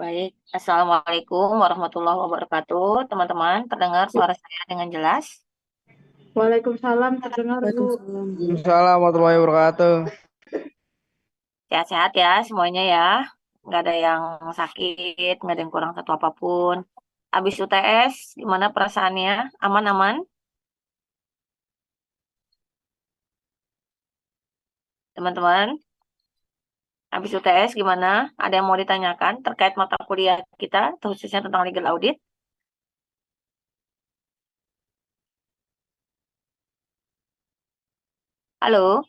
Baik, Assalamualaikum warahmatullahi wabarakatuh. Teman-teman, terdengar suara saya dengan jelas? Waalaikumsalam, terdengar Bu. Waalaikumsalam. Waalaikumsalam warahmatullahi wabarakatuh. Sehat-sehat ya semuanya ya. Nggak ada yang sakit, nggak ada yang kurang satu apapun. Habis UTS, gimana perasaannya? Aman-aman? Teman-teman, habis UTS gimana? Ada yang mau ditanyakan terkait mata kuliah kita, khususnya tentang legal audit? Halo,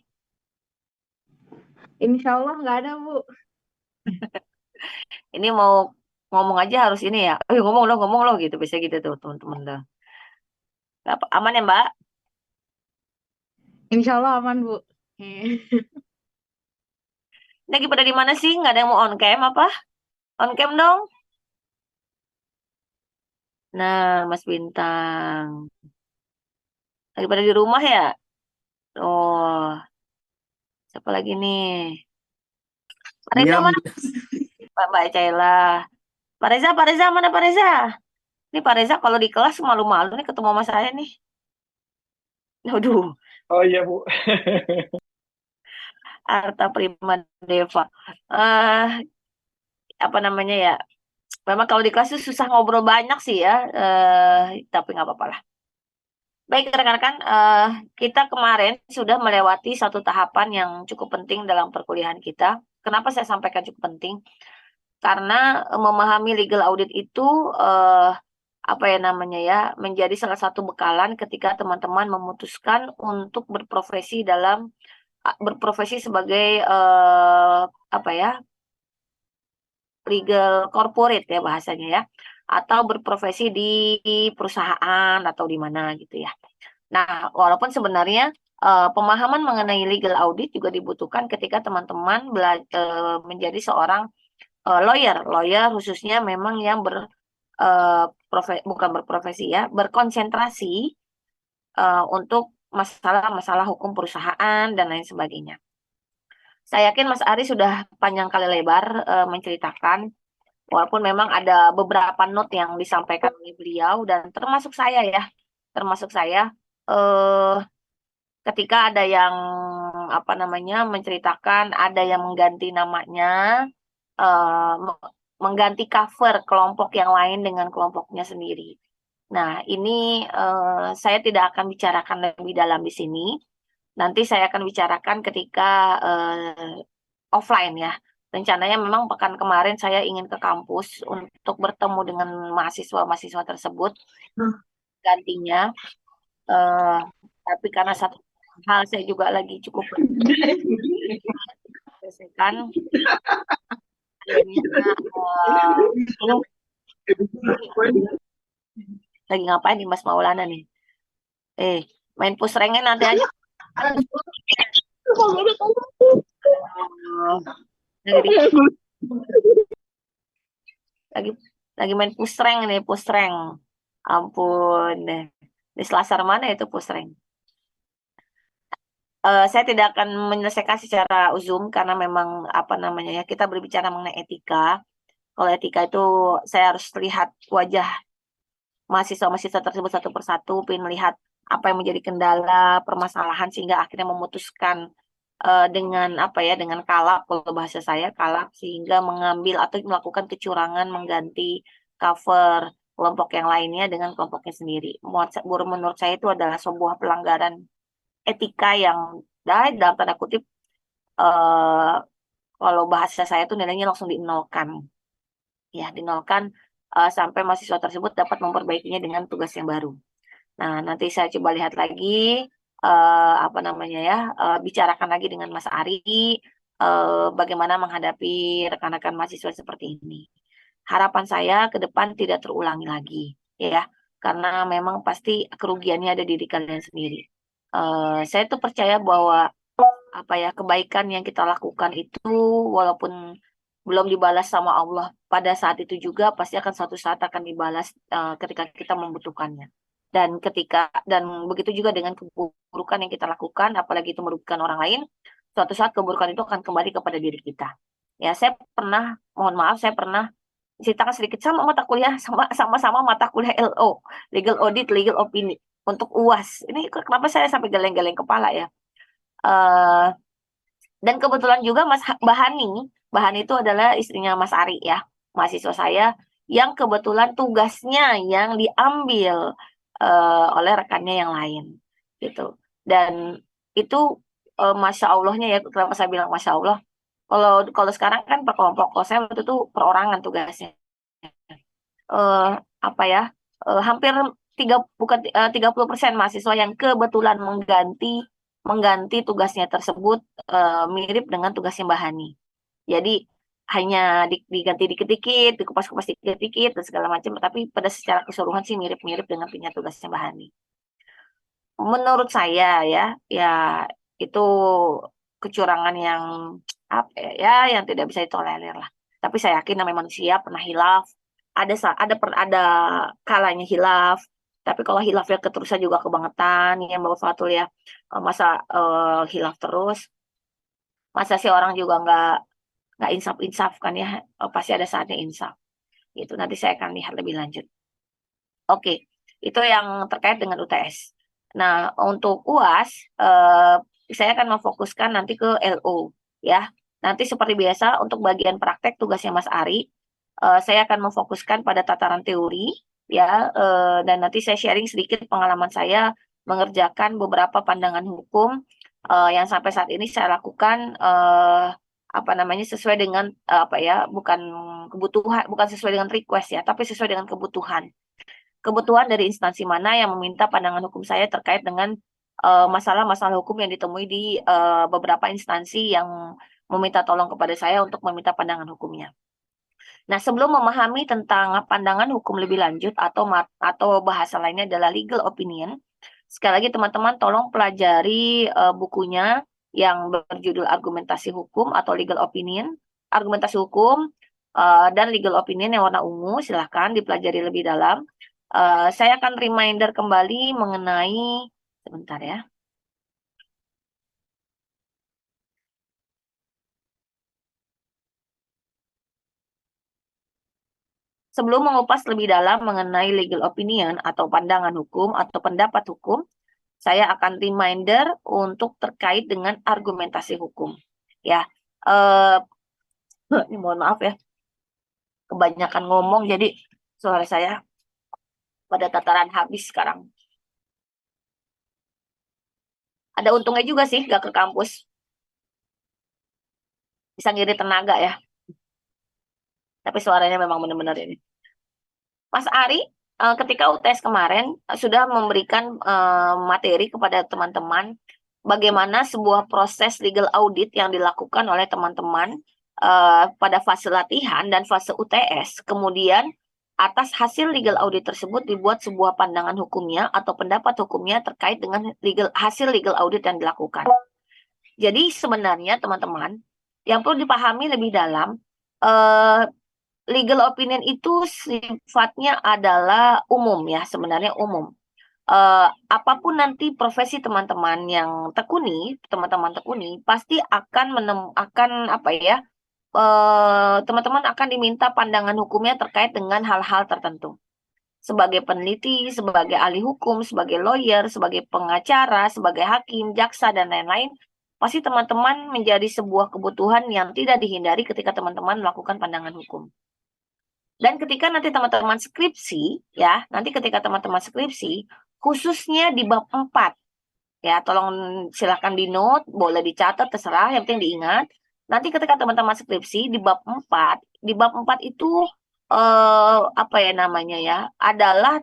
Insya Allah nggak ada Bu. ini mau ngomong aja harus ini ya. Ngomong loh gitu, bisa gitu tuh teman-teman. Aman ya Mbak? Insya Allah aman Bu. Lagi pada di mana sih? Nggak ada yang mau on cam apa? On cam dong. Nah, Mas Bintang. Lagi pada di rumah ya? Oh, siapa lagi nih? Pak Reza Diam. mana? Mbak Caila. Pak Reza mana Pak Reza? Ini Pak Reza kalau di kelas malu-malu nih ketemu sama saya nih. Aduh, Oh iya Bu. Arta Prima Deva. Eh, apa namanya ya? Memang kalau di kelas tuh susah ngobrol banyak sih ya. Tapi nggak apa-apa lah. Baik rekan-rekan, kita kemarin sudah melewati satu tahapan yang cukup penting dalam perkuliahan kita. Kenapa saya sampaikan cukup penting? Karena memahami legal audit itu apa ya namanya ya, menjadi salah satu bekalan ketika teman-teman memutuskan untuk berprofesi sebagai apa ya, legal corporate ya bahasanya ya, atau berprofesi di perusahaan atau di mana gitu ya. Nah, walaupun sebenarnya pemahaman mengenai legal audit juga dibutuhkan ketika teman-teman menjadi seorang lawyer, lawyer khususnya memang yang bukan berprofesi ya, berkonsentrasi untuk masalah-masalah hukum perusahaan dan lain sebagainya. Saya yakin Mas Ari sudah panjang kali lebar menceritakan, walaupun memang ada beberapa note yang disampaikan oleh beliau dan termasuk saya eh, ketika ada yang apa namanya menceritakan ada yang mengganti namanya, eh, mengganti cover kelompok yang lain dengan kelompoknya sendiri. Nah, ini saya tidak akan bicarakan lebih dalam di sini. Nanti saya akan bicarakan ketika offline ya. Rencananya memang pekan kemarin saya ingin ke kampus untuk bertemu dengan mahasiswa-mahasiswa tersebut gantinya. Eh, tapi karena satu hal saya juga lagi cukup selesaikan, akhirnya lagi ngapain nih Mas Maulana nih? Main pusrengnya nanti aja. lagi lagi main pusreng nih, pusreng. Ampun deh. Di selasar mana itu pusreng? Saya tidak akan menyelesaikan secara Zoom karena memang apa namanya ya, kita berbicara mengenai etika. Kalau etika itu saya harus lihat wajah mahasiswa-mahasiswa tersebut satu persatu, pengen melihat apa yang menjadi kendala, permasalahan sehingga akhirnya memutuskan dengan apa ya, dengan kalap, kalau bahasa saya kalap, sehingga mengambil atau melakukan kecurangan mengganti cover kelompok yang lainnya dengan kelompoknya sendiri. Menurut saya itu adalah sebuah pelanggaran etika yang dalam tanda kutip eh, kalau bahasa saya itu nilainya langsung dinolkan. Ya, dinolkan sampai mahasiswa tersebut dapat memperbaikinya dengan tugas yang baru. Nah, nanti saya coba lihat lagi apa namanya ya, bicarakan lagi dengan Mas Ari bagaimana menghadapi rekan-rekan mahasiswa seperti ini. Harapan saya ke depan tidak terulangi lagi, ya, karena memang pasti kerugiannya ada di diri kalian sendiri. Saya tuh percaya bahwa apa ya, kebaikan yang kita lakukan itu walaupun belum dibalas sama Allah pada saat itu juga pasti akan suatu saat akan dibalas ketika kita membutuhkannya. Dan begitu juga dengan keburukan yang kita lakukan, apalagi itu merugikan orang lain, suatu saat keburukan itu akan kembali kepada diri kita. Ya, saya pernah, mohon maaf, saya pernah ceritakan sedikit sama mata kuliah sama-sama mata kuliah LO, Legal Audit, Legal Opinion untuk UAS. Ini kenapa saya sampai geleng-geleng kepala ya? Eh, dan kebetulan juga Mbak Hani itu adalah istrinya Mas Ari ya, mahasiswa saya yang kebetulan tugasnya yang diambil oleh rekannya yang lain gitu. Dan itu Masya Allahnya ya, kenapa saya bilang Masya Allah. Kalau sekarang kan per kelompok, kalau saya waktu itu perorangan tugasnya. eh Apa ya? Hampir 30% mahasiswa yang kebetulan mengganti tugasnya tersebut mirip dengan tugasnya Mbak Hani. Jadi hanya diganti dikit-dikit, dikupas-kupas dikit-dikit dan segala macam, tapi pada secara keseluruhan sih mirip-mirip dengan punya tugasnya Mbak Hani. Menurut saya ya itu kecurangan yang apa ya, yang tidak bisa ditolerir lah. Tapi saya yakin namanya manusia pernah hilaf, ada kalanya hilaf. Tapi kalau hilafnya keterusan juga kebangetan ya Mbak Fatul ya, masa hilaf terus, masa sih orang juga nggak insaf kan ya. Pasti ada saatnya insaf. Itu nanti saya akan lihat lebih lanjut. Oke, itu yang terkait dengan UTS. Nah, untuk UAS, saya akan memfokuskan nanti ke LO, ya. Nanti seperti biasa, untuk bagian praktek tugasnya Mas Ari, saya akan memfokuskan pada tataran teori, ya, dan nanti saya sharing sedikit pengalaman saya mengerjakan beberapa pandangan hukum yang sampai saat ini saya lakukan, apa namanya, sesuai dengan apa ya, bukan kebutuhan, bukan sesuai dengan request ya, tapi sesuai dengan kebutuhan dari instansi mana yang meminta pandangan hukum saya terkait dengan masalah-masalah hukum yang ditemui di beberapa instansi yang meminta tolong kepada saya untuk meminta pandangan hukumnya. Nah, sebelum memahami tentang pandangan hukum lebih lanjut atau bahasa lainnya adalah legal opinion, sekali lagi teman-teman tolong pelajari bukunya yang berjudul Argumentasi Hukum atau Legal Opinion, Argumentasi Hukum dan Legal Opinion yang warna ungu, silahkan dipelajari lebih dalam. Saya akan reminder kembali mengenai, sebentar ya. Sebelum mengupas lebih dalam mengenai legal opinion atau pandangan hukum atau pendapat hukum, saya akan reminder untuk terkait dengan argumentasi hukum. Ya, ini mohon maaf ya, kebanyakan ngomong jadi suara saya pada tataran habis sekarang. Ada untungnya juga sih gak ke kampus, bisa ngirit tenaga ya. Tapi suaranya memang benar-benar ini. Mas Ari, ketika UTS kemarin sudah memberikan materi kepada teman-teman bagaimana sebuah proses legal audit yang dilakukan oleh teman-teman pada fase latihan dan fase UTS. Kemudian atas hasil legal audit tersebut dibuat sebuah pandangan hukumnya atau pendapat hukumnya terkait dengan hasil legal audit yang dilakukan. Jadi sebenarnya teman-teman yang perlu dipahami lebih dalam, legal opinion itu sifatnya adalah umum ya, sebenarnya umum. Apapun nanti profesi teman-teman yang tekuni, pasti akan apa ya, teman-teman akan diminta pandangan hukumnya terkait dengan hal-hal tertentu. Sebagai peneliti, sebagai ahli hukum, sebagai lawyer, sebagai pengacara, sebagai hakim, jaksa, dan lain-lain, pasti teman-teman menjadi sebuah kebutuhan yang tidak dihindari ketika teman-teman melakukan pandangan hukum. Dan ketika nanti teman-teman skripsi, ya, nanti ketika teman-teman skripsi, khususnya di bab 4, ya, tolong silakan di note, boleh dicatat, terserah, yang penting diingat. Nanti ketika teman-teman skripsi di bab 4 itu apa ya namanya ya, adalah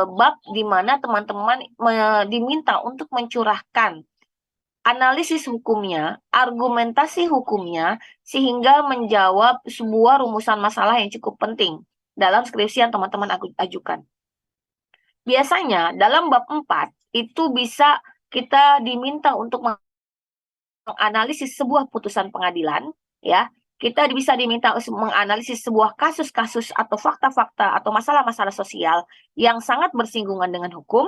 bab di mana teman-teman diminta untuk mencurahkan analisis hukumnya, argumentasi hukumnya, sehingga menjawab sebuah rumusan masalah yang cukup penting dalam skripsi yang teman-teman ajukan. Biasanya dalam bab 4 itu bisa kita diminta untuk menganalisis sebuah putusan pengadilan, ya. Kita bisa diminta menganalisis sebuah kasus-kasus atau fakta-fakta atau masalah-masalah sosial yang sangat bersinggungan dengan hukum.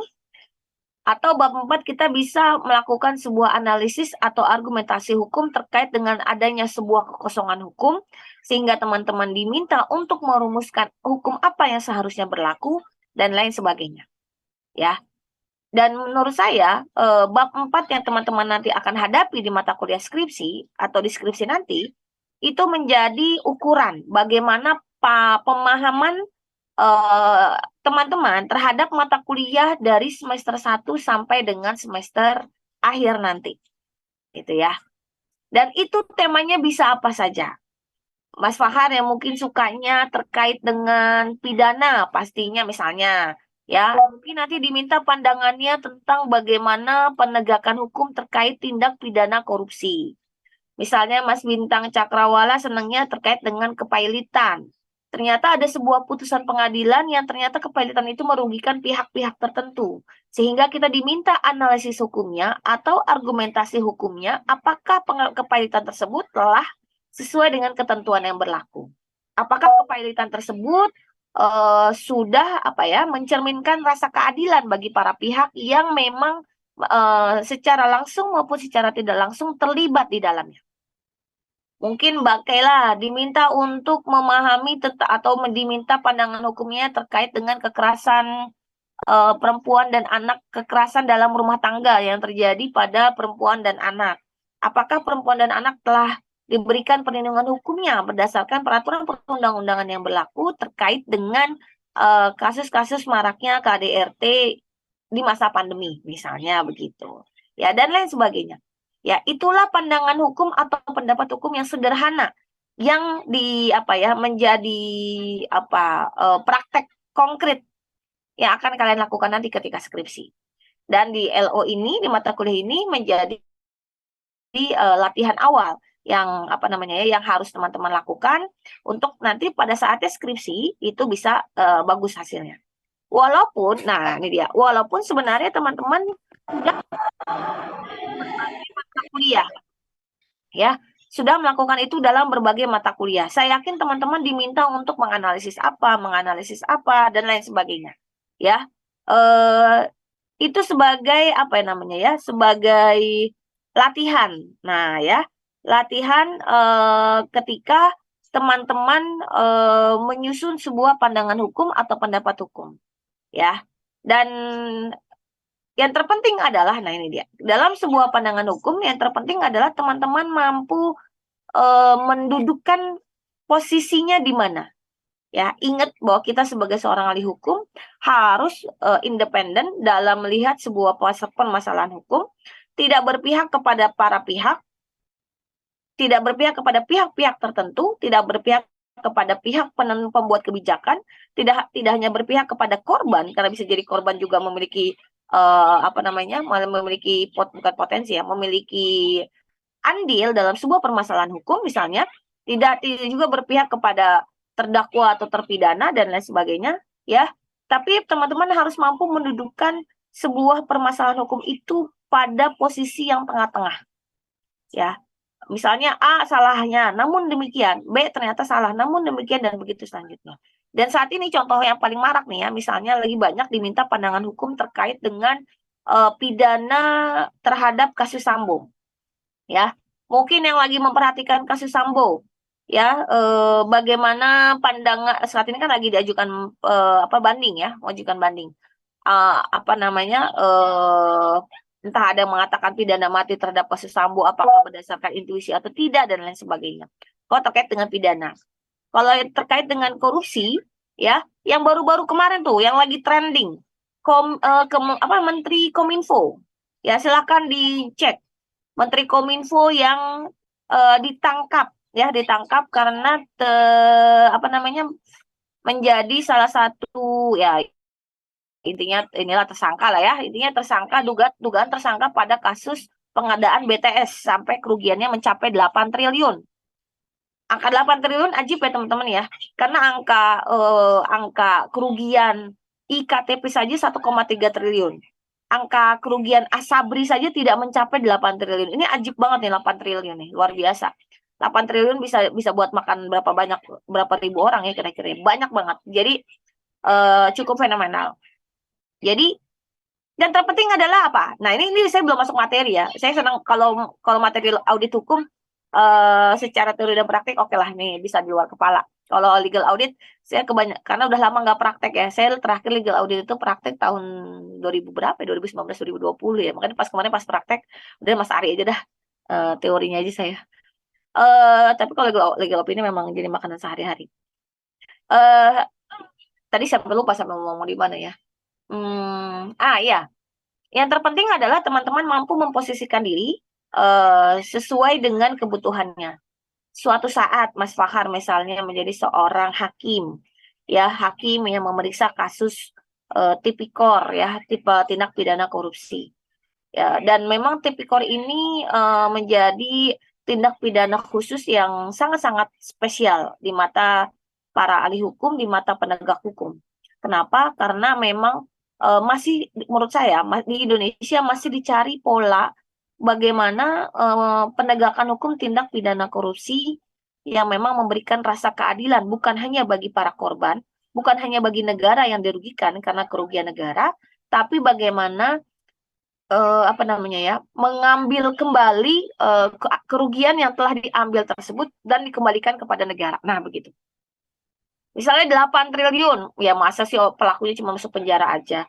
Atau bab 4 kita bisa melakukan sebuah analisis atau argumentasi hukum terkait dengan adanya sebuah kekosongan hukum, sehingga teman-teman diminta untuk merumuskan hukum apa yang seharusnya berlaku, dan lain sebagainya. Ya. Dan menurut saya, bab 4 yang teman-teman nanti akan hadapi di mata kuliah skripsi atau di skripsi nanti, itu menjadi ukuran bagaimana pemahaman teman-teman terhadap mata kuliah dari semester 1 sampai dengan semester akhir nanti. Gitu ya. Dan itu temanya bisa apa saja. Mas Fahar yang mungkin sukanya terkait dengan pidana, pastinya misalnya ya, mungkin nanti diminta pandangannya tentang bagaimana penegakan hukum terkait tindak pidana korupsi. Misalnya Mas Bintang Cakrawala senangnya terkait dengan kepailitan. Ternyata ada sebuah putusan pengadilan yang ternyata kepailitan itu merugikan pihak-pihak tertentu. Sehingga kita diminta analisis hukumnya atau argumentasi hukumnya, apakah kepailitan tersebut telah sesuai dengan ketentuan yang berlaku. Apakah kepailitan tersebut sudah mencerminkan rasa keadilan bagi para pihak yang memang secara langsung maupun secara tidak langsung terlibat di dalamnya. Mungkin Mbak Kayla diminta untuk memahami atau diminta pandangan hukumnya terkait dengan kekerasan perempuan dan anak, kekerasan dalam rumah tangga yang terjadi pada perempuan dan anak. Apakah perempuan dan anak telah diberikan perlindungan hukumnya berdasarkan peraturan perundang-undangan yang berlaku terkait dengan kasus-kasus maraknya KDRT di masa pandemi, misalnya begitu. Ya, dan lain sebagainya. Ya, itulah pandangan hukum atau pendapat hukum yang sederhana yang menjadi praktek konkret yang akan kalian lakukan nanti ketika skripsi. Dan di LO ini, di mata kuliah ini menjadi latihan awal yang yang harus teman-teman lakukan untuk nanti pada saatnya skripsi itu bisa bagus hasilnya. Walaupun, nah ini dia, walaupun sebenarnya teman-teman sudah mata kuliah, ya, sudah melakukan itu dalam berbagai mata kuliah. Saya yakin teman-teman diminta untuk menganalisis apa, dan lain sebagainya. Ya, itu sebagai sebagai latihan. Nah, ya, latihan ketika teman-teman menyusun sebuah pandangan hukum atau pendapat hukum. Ya, dan yang terpenting adalah, nah ini dia, dalam sebuah pandangan hukum yang terpenting adalah teman-teman mampu mendudukkan posisinya di mana. Ya, ingat bahwa kita sebagai seorang ahli hukum harus independen dalam melihat sebuah permasalahan hukum, tidak berpihak kepada para pihak, tidak berpihak kepada pihak-pihak tertentu, tidak berpihak kepada pihak pembuat kebijakan, tidak hanya berpihak kepada korban, karena bisa jadi korban juga memiliki memiliki bukan potensi ya, memiliki andil dalam sebuah permasalahan hukum misalnya, tidak juga berpihak kepada terdakwa atau terpidana dan lain sebagainya, ya. Tapi teman-teman harus mampu mendudukkan sebuah permasalahan hukum itu pada posisi yang tengah-tengah. Ya. Misalnya A salahnya, namun demikian, B ternyata salah, namun demikian, dan begitu selanjutnya. Dan saat ini contoh yang paling marak nih ya, misalnya lagi banyak diminta pandangan hukum terkait dengan pidana terhadap kasus Sambo. Ya, mungkin yang lagi memperhatikan kasus Sambo, ya, bagaimana pandangan saat ini kan lagi diajukan banding ya, mengajukan banding. Entah ada yang mengatakan pidana mati terhadap kasus Sambo, apakah berdasarkan intuisi atau tidak, dan lain sebagainya. Kalau terkait dengan pidana, kalau terkait dengan korupsi, ya, yang baru-baru kemarin tuh, yang lagi trending, Menteri Kominfo, ya silakan dicek, Menteri Kominfo yang ditangkap karena menjadi salah satu, ya, intinya inilah tersangka lah ya, dugaan tersangka pada kasus pengadaan BTS sampai kerugiannya mencapai 8 triliun. Angka 8 triliun ajib ya teman-teman ya, karena angka kerugian IKTP saja 1,3 triliun. Angka kerugian Asabri saja tidak mencapai 8 triliun. Ini ajib banget nih 8 triliun nih, luar biasa. 8 triliun bisa buat makan berapa ribu orang ya kira-kira. Banyak banget. Jadi cukup fenomenal. Jadi Dan terpenting adalah apa? Nah, ini saya belum masuk materi ya. Saya senang kalau materi audit hukum secara teori dan praktik oke lah nih bisa di luar kepala. Kalau legal audit saya karena udah lama nggak praktek ya. Saya terakhir legal audit itu praktek tahun 2000 berapa ya? 2019 2020 ya. Makanya pas kemarin pas praktek udah Mas Ari aja dah teorinya aja saya. Tapi kalau legal opini memang jadi makanan sehari-hari. Eh tadi sampai lupa sampai ngomong di mana ya. Iya. Yang terpenting adalah teman-teman mampu memposisikan diri sesuai dengan kebutuhannya. Suatu saat Mas Fahar misalnya menjadi seorang hakim, ya hakim yang memeriksa kasus tipikor ya, tipe tindak pidana korupsi. Ya, dan memang tipikor ini menjadi tindak pidana khusus yang sangat-sangat spesial di mata para ahli hukum, di mata penegak hukum. Kenapa? Karena memang masih menurut saya di Indonesia masih dicari pola bagaimana penegakan hukum tindak pidana korupsi yang memang memberikan rasa keadilan bukan hanya bagi para korban, bukan hanya bagi negara yang dirugikan karena kerugian negara, tapi bagaimana apa namanya ya, mengambil kembali kerugian yang telah diambil tersebut dan dikembalikan kepada negara. Nah, begitu. Misalnya 8 triliun, ya masa sih pelakunya cuma masuk penjara aja.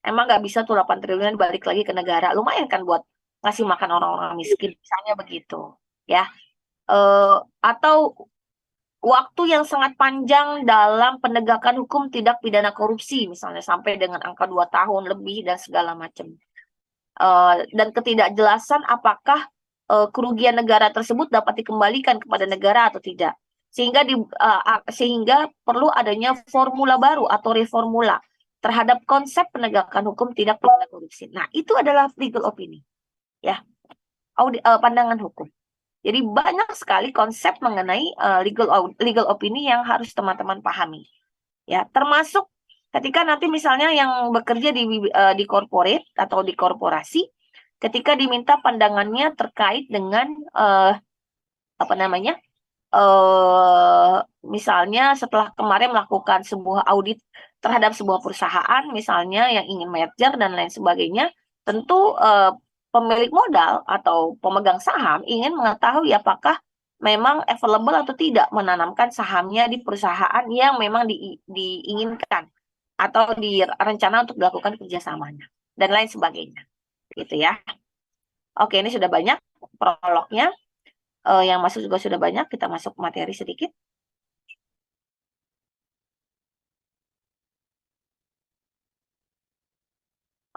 Emang nggak bisa tuh 8 triliun balik lagi ke negara. Lumayan kan buat ngasih makan orang-orang miskin, misalnya begitu. Ya. Atau waktu yang sangat panjang dalam penegakan hukum tindak pidana korupsi, misalnya sampai dengan angka 2 tahun lebih dan segala macam. Dan ketidakjelasan apakah kerugian negara tersebut dapat dikembalikan kepada negara atau tidak. Sehingga perlu adanya formula baru atau reformula terhadap konsep penegakan hukum tindak pidana korupsi. Nah, itu adalah legal opinion, ya, pandangan hukum. Jadi banyak sekali konsep mengenai legal opinion yang harus teman-teman pahami, ya, termasuk ketika nanti misalnya yang bekerja di corporate atau di korporasi, ketika diminta pandangannya terkait dengan apa namanya, misalnya setelah kemarin melakukan sebuah audit terhadap sebuah perusahaan, misalnya yang ingin merger dan lain sebagainya, tentu pemilik modal atau pemegang saham ingin mengetahui apakah memang available atau tidak menanamkan sahamnya di perusahaan yang memang diinginkan atau direncana untuk dilakukan kerjasamanya dan lain sebagainya, gitu ya. Oke, ini sudah banyak prolognya, yang masuk juga sudah banyak. Kita masuk materi sedikit.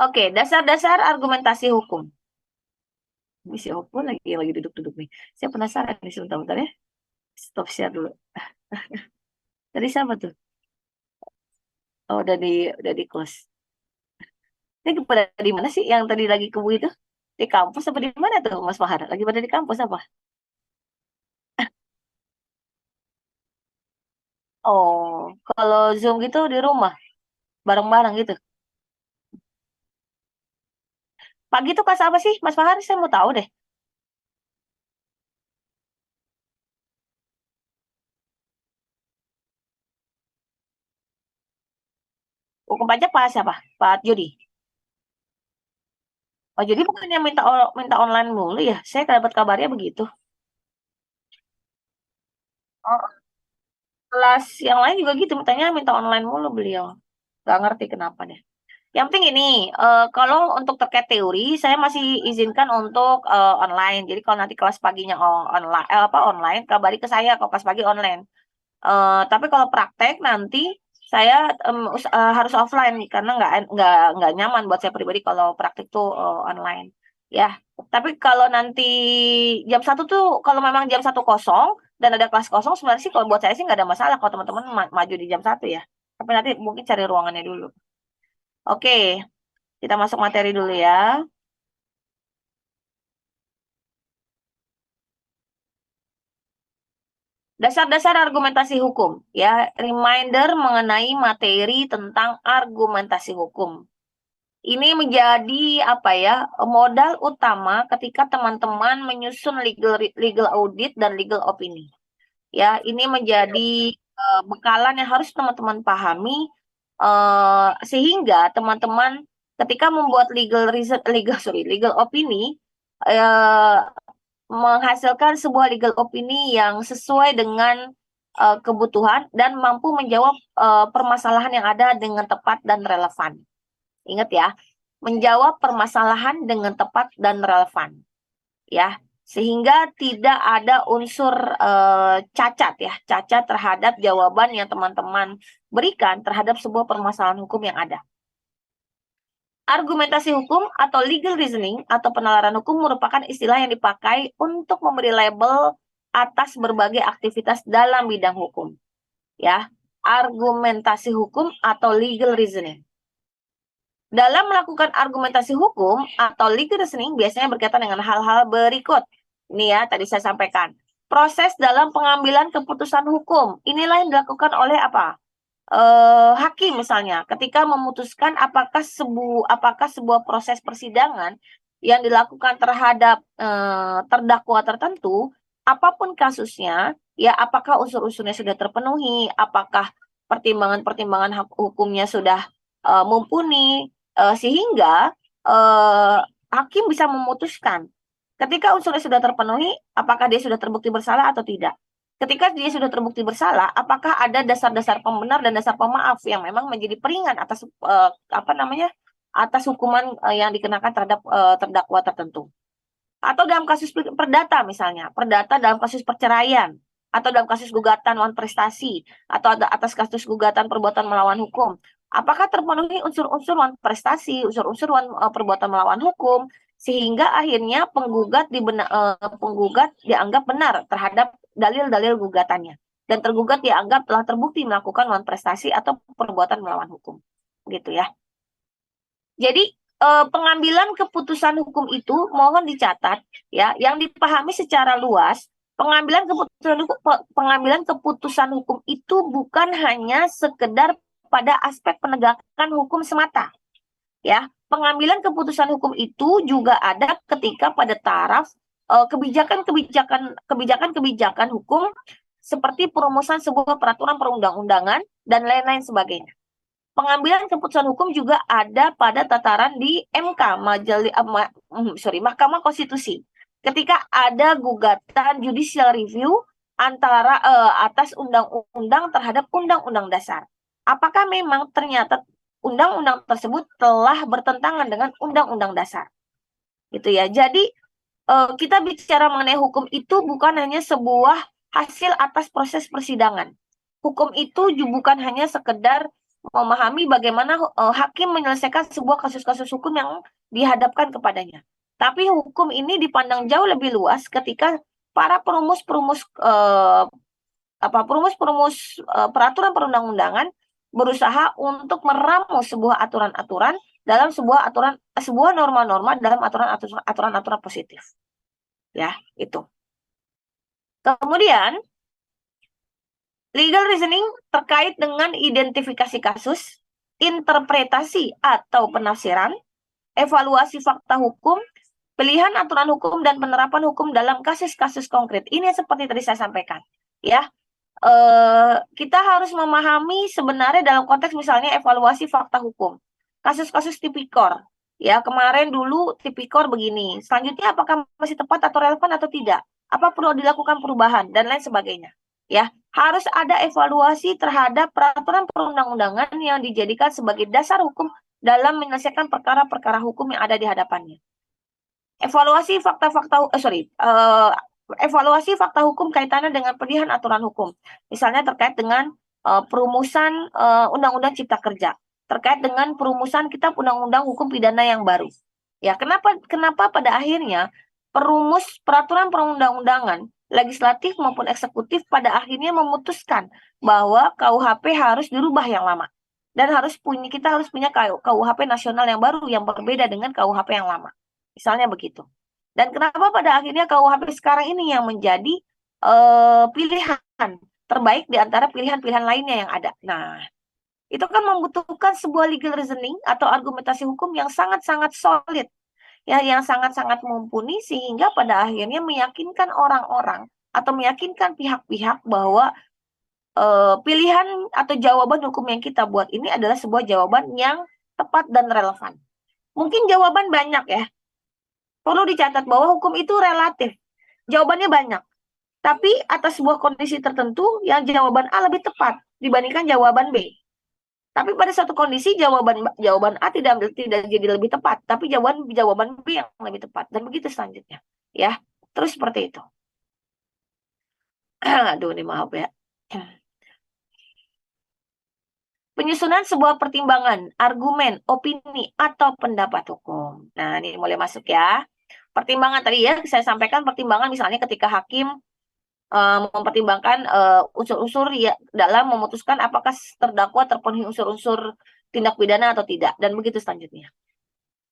Oke, dasar-dasar argumentasi hukum. Misi hukum lagi duduk-duduk nih. Saya penasaran nih, sebentar ya. Stop share dulu. Tadi siapa tuh? Oh, udah di close. Ini pada di mana sih yang tadi lagi kebu itu? Di kampus apa di mana tuh, Mas Fahar? Lagi pada di kampus apa? Oh, kalau Zoom gitu di rumah, bareng-bareng gitu. Pagi tuh kelas apa sih, Mas Fahar? Saya mau tahu deh. Hukum pajak Pak siapa? Pak Jody. Oh, jadi bukannya minta online mulu ya? Saya dapat kabarnya begitu. Oh, kelas yang lain juga gitu, minta online mulu beliau. Gak ngerti kenapa deh. Yang penting ini, kalau untuk terkait teori, saya masih izinkan untuk online. Jadi kalau nanti kelas paginya online, online, kabari ke saya kalau kelas pagi online. Tapi kalau praktek nanti saya harus offline karena nggak nyaman buat saya pribadi kalau praktek tuh online. Ya, tapi kalau nanti jam 1 tuh kalau memang jam 1 kosong dan ada kelas kosong sebenarnya sih kalau buat saya sih nggak ada masalah kalau teman-teman maju di jam 1 ya. Tapi nanti mungkin cari ruangannya dulu. Oke, kita masuk materi dulu ya. Dasar-dasar argumentasi hukum ya, reminder mengenai materi tentang argumentasi hukum. Ini menjadi apa ya, modal utama ketika teman-teman menyusun legal audit dan legal opini. Ya, ini menjadi bekalan yang harus teman-teman pahami sehingga teman-teman ketika membuat legal opini, menghasilkan sebuah legal opini yang sesuai dengan kebutuhan dan mampu menjawab permasalahan yang ada dengan tepat dan relevan. Ingat ya, menjawab permasalahan dengan tepat dan relevan. Ya, sehingga tidak ada unsur cacat terhadap jawaban yang teman-teman berikan terhadap sebuah permasalahan hukum yang ada. Argumentasi hukum atau legal reasoning atau penalaran hukum merupakan istilah yang dipakai untuk memberi label atas berbagai aktivitas dalam bidang hukum. Ya, argumentasi hukum atau legal reasoning. Dalam melakukan argumentasi hukum atau legal reasoning biasanya berkaitan dengan hal-hal berikut. Ini ya, tadi saya sampaikan. Proses dalam pengambilan keputusan hukum. Inilah yang dilakukan oleh apa? Hakim misalnya, ketika memutuskan apakah sebuah proses persidangan yang dilakukan terhadap terdakwa tertentu, apapun kasusnya, ya apakah unsur-unsurnya sudah terpenuhi, apakah pertimbangan-pertimbangan hukumnya sudah mumpuni, sehingga hakim bisa memutuskan ketika unsurnya sudah terpenuhi, apakah dia sudah terbukti bersalah atau tidak. Ketika dia sudah terbukti bersalah, apakah ada dasar-dasar pembenar dan dasar pemaaf yang memang menjadi peringan atas atas hukuman yang dikenakan terhadap terdakwa tertentu. Atau dalam kasus perdata misalnya, perdata dalam kasus perceraian, atau dalam kasus gugatan wan prestasi, atau atas kasus gugatan perbuatan melawan hukum. Apakah terpenuhi unsur-unsur wan prestasi, unsur-unsur wan perbuatan melawan hukum, sehingga akhirnya penggugat dianggap benar terhadap dalil-dalil gugatannya, dan tergugat dianggap telah terbukti melakukan wan prestasi atau perbuatan melawan hukum, gitu ya. Jadi pengambilan keputusan hukum itu mohon dicatat ya, yang dipahami secara luas. Pengambilan keputusan hukum itu bukan hanya sekedar pada aspek penegakan hukum semata, ya. Pengambilan keputusan hukum itu juga ada ketika pada taraf kebijakan-kebijakan hukum seperti perumusan sebuah peraturan perundang-undangan dan lain-lain sebagainya. Pengambilan keputusan hukum juga ada pada tataran di MK, Mahkamah Konstitusi. Ketika ada gugatan judicial review antara atas undang-undang terhadap undang-undang dasar. Apakah memang ternyata undang-undang tersebut telah bertentangan dengan undang-undang dasar? Gitu ya. Jadi kita bicara mengenai hukum itu bukan hanya sebuah hasil atas proses persidangan. Hukum itu bukan hanya sekedar memahami bagaimana hakim menyelesaikan sebuah kasus-kasus hukum yang dihadapkan kepadanya. Tapi hukum ini dipandang jauh lebih luas ketika para perumus-perumus peraturan perundang-undangan berusaha untuk meramu sebuah aturan-aturan dalam sebuah norma-norma dalam aturan-aturan positif. Ya, itu. Kemudian legal reasoning terkait dengan identifikasi kasus, interpretasi atau penafsiran, evaluasi fakta hukum, pilihan aturan hukum dan penerapan hukum dalam kasus-kasus konkret. Ini seperti tadi saya sampaikan, ya. Kita harus memahami sebenarnya dalam konteks misalnya evaluasi fakta hukum. Kasus-kasus tipikor, ya kemarin dulu tipikor begini, selanjutnya apakah masih tepat atau relevan atau tidak? Apa perlu dilakukan perubahan dan lain sebagainya? Ya, harus ada evaluasi terhadap peraturan perundang-undangan yang dijadikan sebagai dasar hukum dalam menyelesaikan perkara-perkara hukum yang ada di hadapannya. Evaluasi evaluasi fakta hukum kaitannya dengan pilihan aturan hukum. Misalnya terkait dengan perumusan Undang-Undang Cipta Kerja, terkait dengan perumusan Kitab Undang-Undang Hukum Pidana yang baru. Ya, kenapa pada akhirnya perumus peraturan perundang-undangan legislatif maupun eksekutif pada akhirnya memutuskan bahwa KUHP harus dirubah yang lama dan kita harus punya KUHP nasional yang baru yang berbeda dengan KUHP yang lama. Misalnya begitu. Dan kenapa pada akhirnya KUHP sekarang ini yang menjadi pilihan terbaik di antara pilihan-pilihan lainnya yang ada. Nah, itu kan membutuhkan sebuah legal reasoning atau argumentasi hukum yang sangat-sangat solid, ya, yang sangat-sangat mumpuni sehingga pada akhirnya meyakinkan orang-orang atau meyakinkan pihak-pihak bahwa pilihan atau jawaban hukum yang kita buat ini adalah sebuah jawaban yang tepat dan relevan. Mungkin jawaban banyak ya. Perlu dicatat bahwa hukum itu relatif. Jawabannya banyak. Tapi atas sebuah kondisi tertentu, yang jawaban A lebih tepat dibandingkan jawaban B. Tapi pada suatu kondisi jawaban A tidak jadi lebih tepat, tapi jawaban B yang lebih tepat, dan begitu selanjutnya. Ya, terus seperti itu. Aduh, ini maaf ya. Penyusunan sebuah pertimbangan, argumen, opini, atau pendapat hukum. Nah, ini mulai masuk ya. Pertimbangan tadi ya, saya sampaikan pertimbangan misalnya ketika hakim mempertimbangkan unsur-unsur ya dalam memutuskan apakah terdakwa terpenuhi unsur-unsur tindak pidana atau tidak, dan begitu selanjutnya.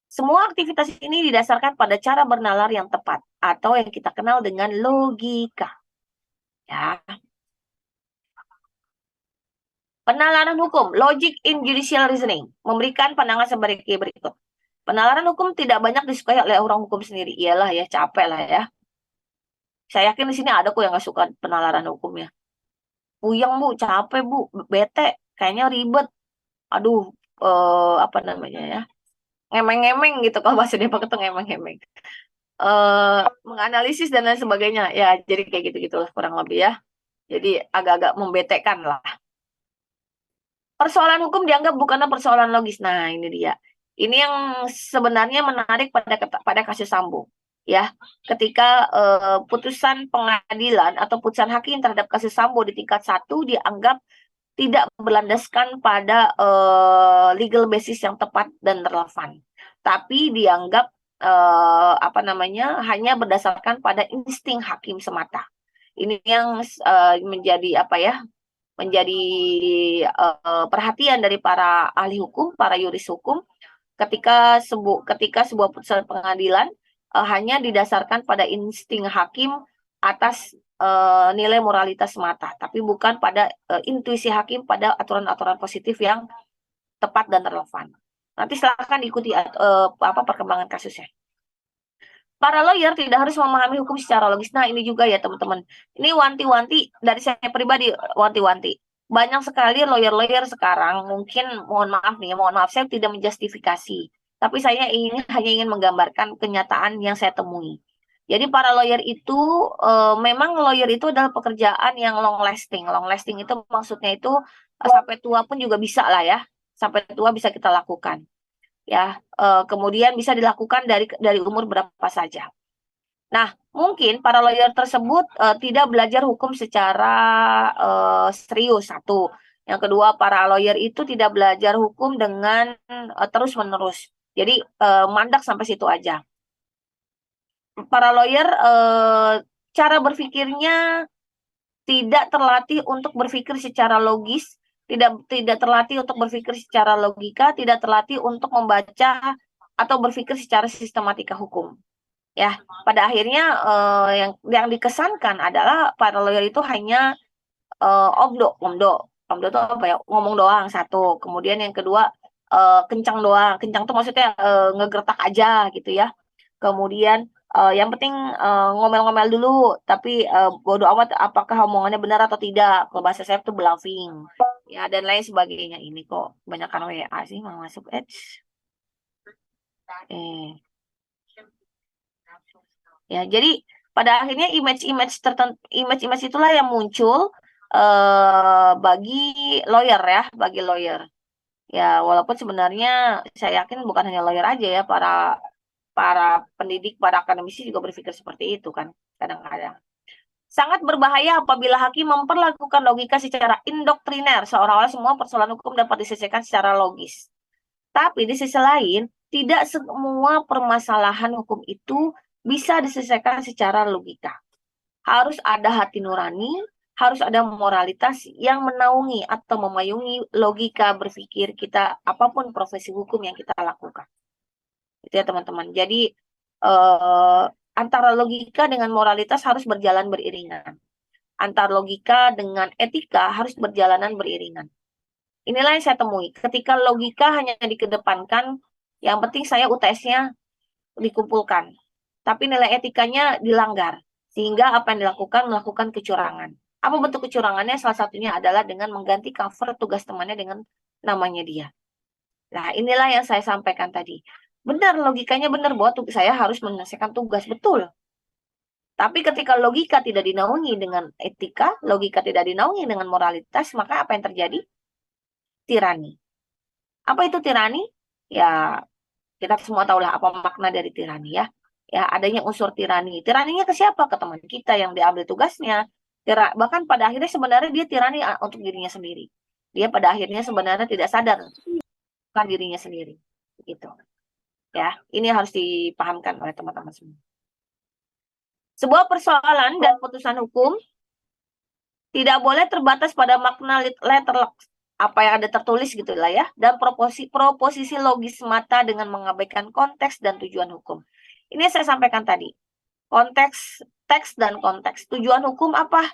Semua aktivitas ini didasarkan pada cara bernalar yang tepat atau yang kita kenal dengan logika. Ya. Penalaran hukum, logic in judicial reasoning, memberikan pandangan sebagai berikut. Penalaran hukum tidak banyak disukai oleh orang hukum sendiri. Iyalah ya, capek lah ya. Saya yakin di sini ada kok yang nggak suka penalaran hukumnya. Puyeng bu, capek bu, bete, kayaknya ribet. Aduh, apa namanya ya? Ngemeng-ngemeng gitu kalau bahasa Depok itu ngemeng-ngemeng. Menganalisis dan lain sebagainya. Ya, jadi kayak gitu-gitulah kurang lebih ya. Jadi agak-agak membetekkan lah. Persoalan hukum dianggap bukanlah persoalan logis. Nah, ini dia. Ini yang sebenarnya menarik pada kasus Sambo. Ya, ketika putusan pengadilan atau putusan hakim terhadap kasus Sambo di tingkat 1 dianggap tidak berlandaskan pada legal basis yang tepat dan relevan, tapi dianggap apa namanya hanya berdasarkan pada insting hakim semata. Ini yang menjadi apa ya? Menjadi perhatian dari para ahli hukum, para yuris hukum, ketika sebuah putusan pengadilan hanya didasarkan pada insting hakim atas nilai moralitas semata, tapi bukan pada intuisi hakim pada aturan-aturan positif yang tepat dan relevan. Nanti silakan ikuti perkembangan kasusnya. Para lawyer tidak harus memahami hukum secara logis. Nah, ini juga ya teman-teman. Ini wanti-wanti dari saya pribadi, wanti-wanti. Banyak sekali lawyer-lawyer sekarang, mungkin mohon maaf saya tidak menjustifikasi. Tapi saya hanya ingin menggambarkan kenyataan yang saya temui. Jadi para lawyer itu, memang lawyer itu adalah pekerjaan yang long lasting. Long lasting itu maksudnya itu sampai tua pun juga bisa lah ya. Sampai tua bisa kita lakukan. Ya, kemudian bisa dilakukan dari umur berapa saja. Nah, mungkin para lawyer tersebut tidak belajar hukum secara serius, satu. Yang kedua, para lawyer itu tidak belajar hukum dengan terus-menerus. Jadi mandek sampai situ aja. Para lawyer cara berpikirnya tidak terlatih untuk berpikir secara logis, tidak terlatih untuk berpikir secara logika, tidak terlatih untuk membaca atau berpikir secara sistematika hukum. Ya, pada akhirnya yang dikesankan adalah para lawyer itu hanya omdo itu apa ya? Ngomong doang satu. Kemudian yang kedua kencang doang. Kencang tuh maksudnya ngegertak aja gitu ya. Kemudian yang penting ngomel-ngomel dulu, tapi bodo amat apakah omongannya benar atau tidak. Kalau bahasa saya tuh bluffing, ya dan lain sebagainya. Ini kok kebanyakan WA sih mau masuk. Ya, jadi pada akhirnya image itulah yang muncul bagi lawyer ya, bagi lawyer. Ya, walaupun sebenarnya saya yakin bukan hanya lawyer aja ya, para pendidik, para akademisi juga berpikir seperti itu kan, kadang-kadang. Sangat berbahaya apabila hakim memperlakukan logika secara indoktriner, seolah-olah semua persoalan hukum dapat diselesaikan secara logis. Tapi di sisi lain, tidak semua permasalahan hukum itu bisa diselesaikan secara logika. Harus ada hati nurani, harus ada moralitas yang menaungi atau memayungi logika berpikir kita, apapun profesi hukum yang kita lakukan. Itu ya teman-teman. Jadi antara logika dengan moralitas harus berjalan beriringan. Antara logika dengan etika harus berjalanan beriringan. Inilah yang saya temui. Ketika logika hanya dikedepankan, yang penting saya UTS-nya dikumpulkan. Tapi nilai etikanya dilanggar. Sehingga apa yang melakukan kecurangan. Apa bentuk kecurangannya? Salah satunya adalah dengan mengganti cover tugas temannya dengan namanya dia. Nah, inilah yang saya sampaikan tadi. Benar, logikanya benar bahwa saya harus menyelesaikan tugas, betul. Tapi ketika logika tidak dinaungi dengan etika, logika tidak dinaungi dengan moralitas, maka apa yang terjadi? Tirani. Apa itu tirani? Ya, kita semua tahulah apa makna dari tirani ya. Ya, adanya unsur tirani. Tiraninya ke siapa? Ke teman kita yang diambil tugasnya. Bahkan pada akhirnya sebenarnya dia tirani untuk dirinya sendiri. Dia pada akhirnya sebenarnya tidak sadar bukan dirinya sendiri. Gitu. Ya, ini harus dipahamkan oleh teman-teman semua. Sebuah persoalan dan putusan hukum tidak boleh terbatas pada makna letterlek apa yang ada tertulis gitu lah ya, dan proposisi logis semata dengan mengabaikan konteks dan tujuan hukum. Ini saya sampaikan tadi. Konteks, teks dan konteks. Tujuan hukum apa?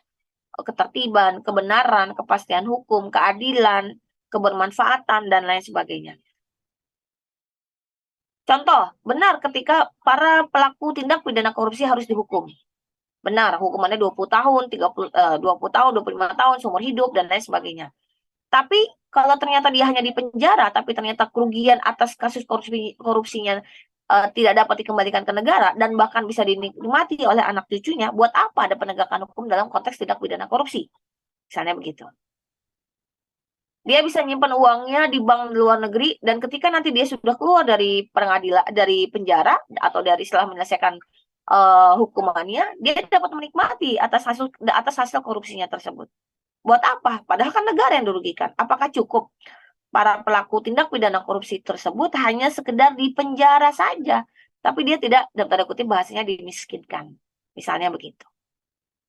Ketertiban, kebenaran, kepastian hukum, keadilan, kebermanfaatan, dan lain sebagainya. Contoh, benar ketika para pelaku tindak pidana korupsi harus dihukum. Benar, hukumannya 20 tahun, 20 tahun, 25 tahun, seumur hidup, dan lain sebagainya. Tapi kalau ternyata dia hanya di penjara, tapi ternyata kerugian atas kasus korupsinya tidak dapat dikembalikan ke negara, dan bahkan bisa dinikmati oleh anak cucunya, buat apa ada penegakan hukum dalam konteks tindak pidana korupsi? Misalnya begitu. Dia bisa nyimpan uangnya di bank di luar negeri, dan ketika nanti dia sudah keluar dari pengadilan, dari penjara, atau dari setelah menyelesaikan hukumannya, dia dapat menikmati atas hasil korupsinya tersebut. Buat apa? Padahal kan negara yang dirugikan. Apakah cukup para pelaku tindak pidana korupsi tersebut hanya sekedar di penjara saja, tapi dia tidak, dalam tanda kutip bahasanya, dimiskinkan. Misalnya begitu.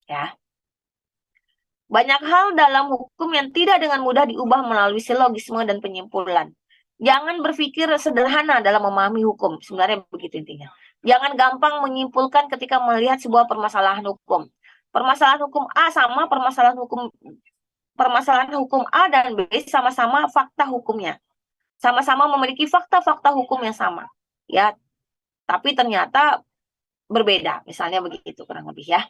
Ya. Banyak hal dalam hukum yang tidak dengan mudah diubah melalui silogisme dan penyimpulan. Jangan berpikir sederhana dalam memahami hukum. Sebenarnya begitu intinya. Jangan gampang menyimpulkan ketika melihat sebuah permasalahan hukum. Permasalahan hukum A sama permasalahan hukum A dan B sama-sama fakta hukumnya. Sama-sama memiliki fakta-fakta hukum yang sama. Ya, tapi ternyata berbeda. Misalnya begitu kurang lebih ya.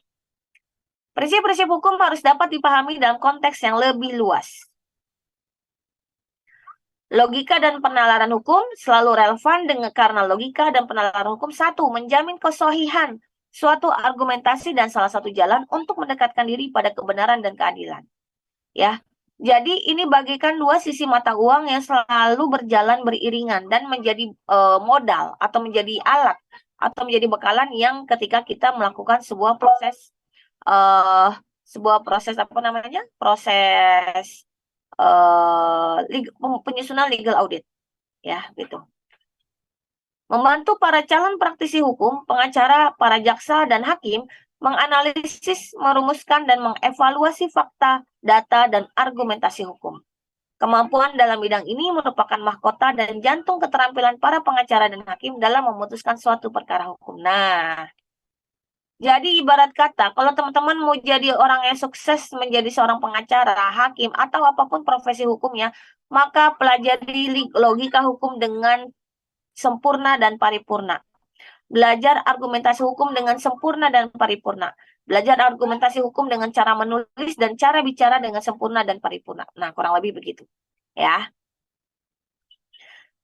Prinsip-prinsip hukum harus dapat dipahami dalam konteks yang lebih luas. Logika dan penalaran hukum selalu relevan karena logika dan penalaran hukum satu, menjamin kesohihan suatu argumentasi dan salah satu jalan untuk mendekatkan diri pada kebenaran dan keadilan. Ya, jadi ini bagaikan dua sisi mata uang yang selalu berjalan beriringan dan menjadi modal atau menjadi alat atau menjadi bekalan yang ketika kita melakukan sebuah proses apa namanya? Proses penyusunan legal audit, ya gitu. Membantu para calon praktisi hukum, pengacara, para jaksa dan hakim menganalisis, merumuskan dan mengevaluasi fakta, data dan argumentasi hukum. Kemampuan dalam bidang ini merupakan mahkota dan jantung keterampilan para pengacara dan hakim dalam memutuskan suatu perkara hukum. Nah, jadi ibarat kata, kalau teman-teman mau jadi orang yang sukses menjadi seorang pengacara, hakim, atau apapun profesi hukumnya, maka pelajari logika hukum dengan sempurna dan paripurna. Belajar argumentasi hukum dengan sempurna dan paripurna. Belajar argumentasi hukum dengan cara menulis dan cara bicara dengan sempurna dan paripurna. Nah, kurang lebih begitu. Ya.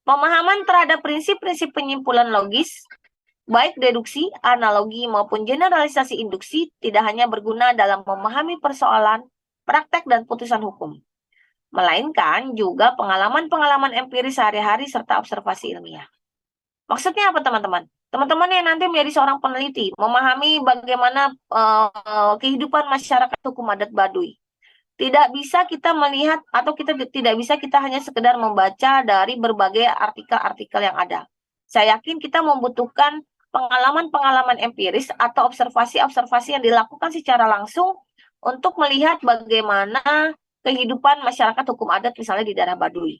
Pemahaman terhadap prinsip-prinsip penyimpulan logis, baik deduksi, analogi, maupun generalisasi induksi tidak hanya berguna dalam memahami persoalan, praktek, dan putusan hukum, melainkan juga pengalaman-pengalaman empiris sehari-hari serta observasi ilmiah. Maksudnya apa, teman-teman? Teman-teman yang nanti menjadi seorang peneliti, memahami bagaimana kehidupan masyarakat hukum adat Baduy. Tidak bisa kita melihat atau tidak bisa kita hanya sekedar membaca dari berbagai artikel-artikel yang ada. Saya yakin kita membutuhkan pengalaman-pengalaman empiris atau observasi-observasi yang dilakukan secara langsung untuk melihat bagaimana kehidupan masyarakat hukum adat misalnya di daerah Baduy.